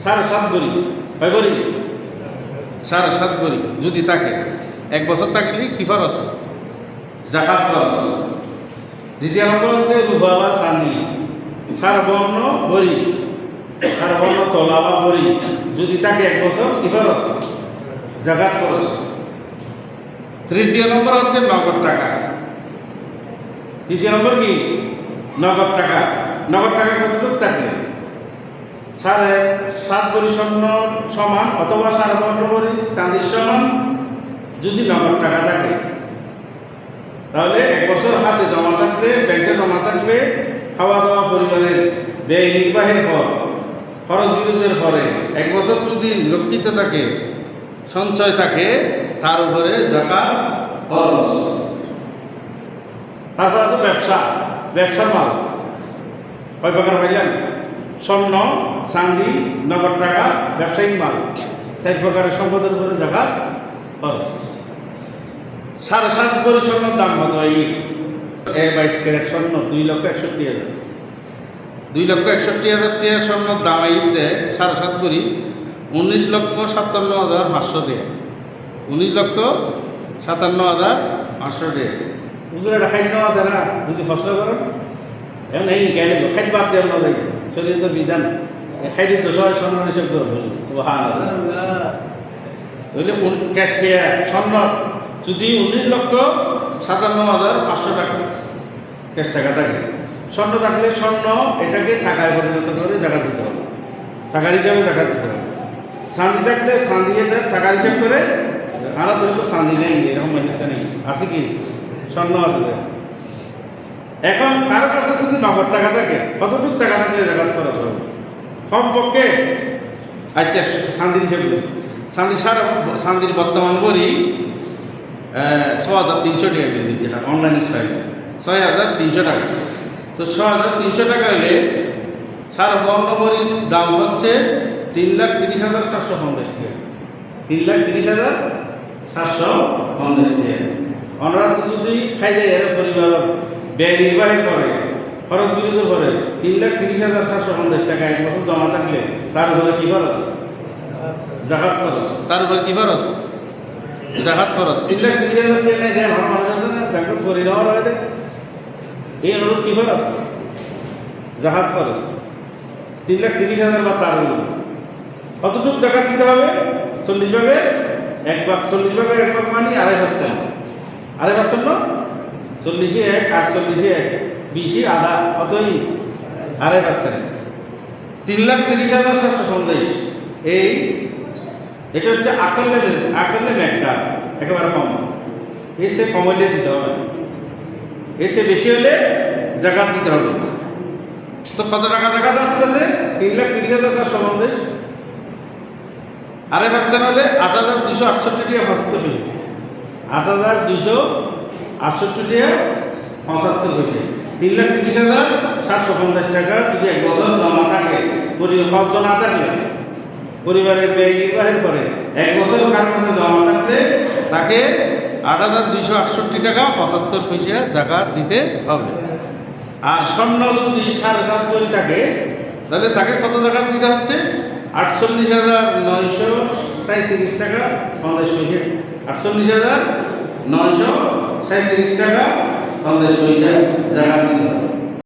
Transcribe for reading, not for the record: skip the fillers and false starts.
7.5 ভরি, কয় ভরি? 7.5 ভরি যদি থাকে, 1 বছর থাকলে কি ফরজ? যাকাত ফরজ। দ্বিতীয় নম্বর হচ্ছে রূপা বা চাঁদি, 5.5 ভরি, 5.5 তোলা বা ভরি যদি থাকে 1 বছর, কি ফরজ? যাকাত ফরজ। তৃতীয় নম্বর হচ্ছে নগদ টাকা। তৃতীয় নম্বর কি? নগদ টাকা। নগদ টাকা কতটুকু থাকলে? 7.5 ভরি স্বর্ণ সমান অথবা 5.5 ভরি চাঁদির সমান যদি নগদ টাকা থাকে, তাহলে 1 বছর হাতে জমা থাকলে, ব্যাংকে জমা থাকলে, খাওয়া দাওয়া পরিবারের ব্যয় নির্বাহের পর, খরচ বিরোধের পরে 1 বছর যদি রক্ষিত থাকে, সঞ্চয় থাকে, তার উপরে যাকাত ফরজ। তারপর আছে ব্যবসা, ব্যবসার মাল। কয় প্রকার পাইলেন? স্বর্ণ, চাঁদি, নগদ টাকা, ব্যবসায়িক মাল, 4 প্রকারের সম্পদের উপরে যাকাত ফরজ। 7.5 ভরি স্বর্ণের দাম কত? এই 22 ক্যারেট স্বর্ণ 2,61,000। 2,61,000 টাকা স্বর্ণের দাম এইতে 7.5 ভরি 19,57,500 টাকা। 19,57,500 টাকা। বুঝলে এটা খাদ্য আছে না? যদি ফসল করেন এখন এই জ্ঞান খাদ্য বাদ দেওয়া না যায়, শরীরের বিধান খাদ্য তো সবাই স্বর্ণ হিসেবে করে ধরি। তাহলে ক্যাশ স্বর্ণ যদি 19,57,500 টাকা ক্যাশ টাকা থাকে, স্বর্ণ থাকলে স্বর্ণ এটাকে টাকায় পরিণত করে জাকাত দিতে হবে, টাকার হিসাবে জাকাত দিতে হবে। চাঁদি থাকলে চাঁদি এটা টাকার হিসাব করে, আর তো চাঁদি নেই, এরকম ব্যবস্থা নেই। আছে কি? স্বর্ণ আছে। এখন কারো কাছে যদি নগদ টাকা থাকে, কতটুকু টাকা থাকলে জাকাত খরচ হবে? কমপক্ষে, আচ্ছা চাঁদির হিসেবে চাঁদির বর্তমান করি 6,300 টাকা করে দিতে হয় অনলাইনের সাইটে, 6,300 টাকা। তো 6,300 টাকা হলে 5.5 ভরির দাম হচ্ছে 3,30,750 টাকা। 3,30,750 টাকা। অনরাতে যদি খাই দেয় এরা পরিবার ব্যয় নির্বাহী করে, খরচ বিরোধের করে 3,30,750 টাকা 1 বছর জমা থাকলে তার উপরে কি খরচ? জাকাত ফরজ। তার উপরে কি ফরজ? জাকাত ফরজ। 3,30,000 টাকা নেই দেয়, আমার মানুষ আছে না ব্যাংকে ফরি নেওয়ার হয় দেয়, এই অনুরোধ কি ফরজ? জাকাত ফরজ। 3,30,000 বা তার কতটুকু জাকাত দিতে হবে? 40 ভাগের 1 ভাগ। 40 ভাগের 1 ভাগ মানে 2.5%। 2.5% না? 40-এ 1, 48-এ 1, 20-এ আধা, কতই? 2.5%। 3,30,750 এই এটা হচ্ছে আকলে ম্যাকটা একেবারে কম, এসে কম হলে দিতে হবে, এসে বেশি হলে জাকাত দিতে হবে। তো কত টাকা জাকাত আসতেছে? 3,30,750। 2.5% হলে 8,268 টাকা 75 পয়সা। 8,268 টাকা 75 পয়সা। 3,30,750 টাকা যদি 1 বছর জমা থাকে, খরচ না থাকলে, পরিবারের ব্যয় নির্বাহের পরে 1 বছর কার কাছে জমা থাকলে তাকে 8,268 টাকা 75 পয়সা জাকাত দিতে হবে। আর স্বর্ণ যদি 7.5 ভরি থাকে, তাহলে তাকে কত জাকাত দিতে হচ্ছে? 48,937 টাকা 50 পয়সা। 48,937 টাকা 50 পয়সা জাকাত দিতে হবে।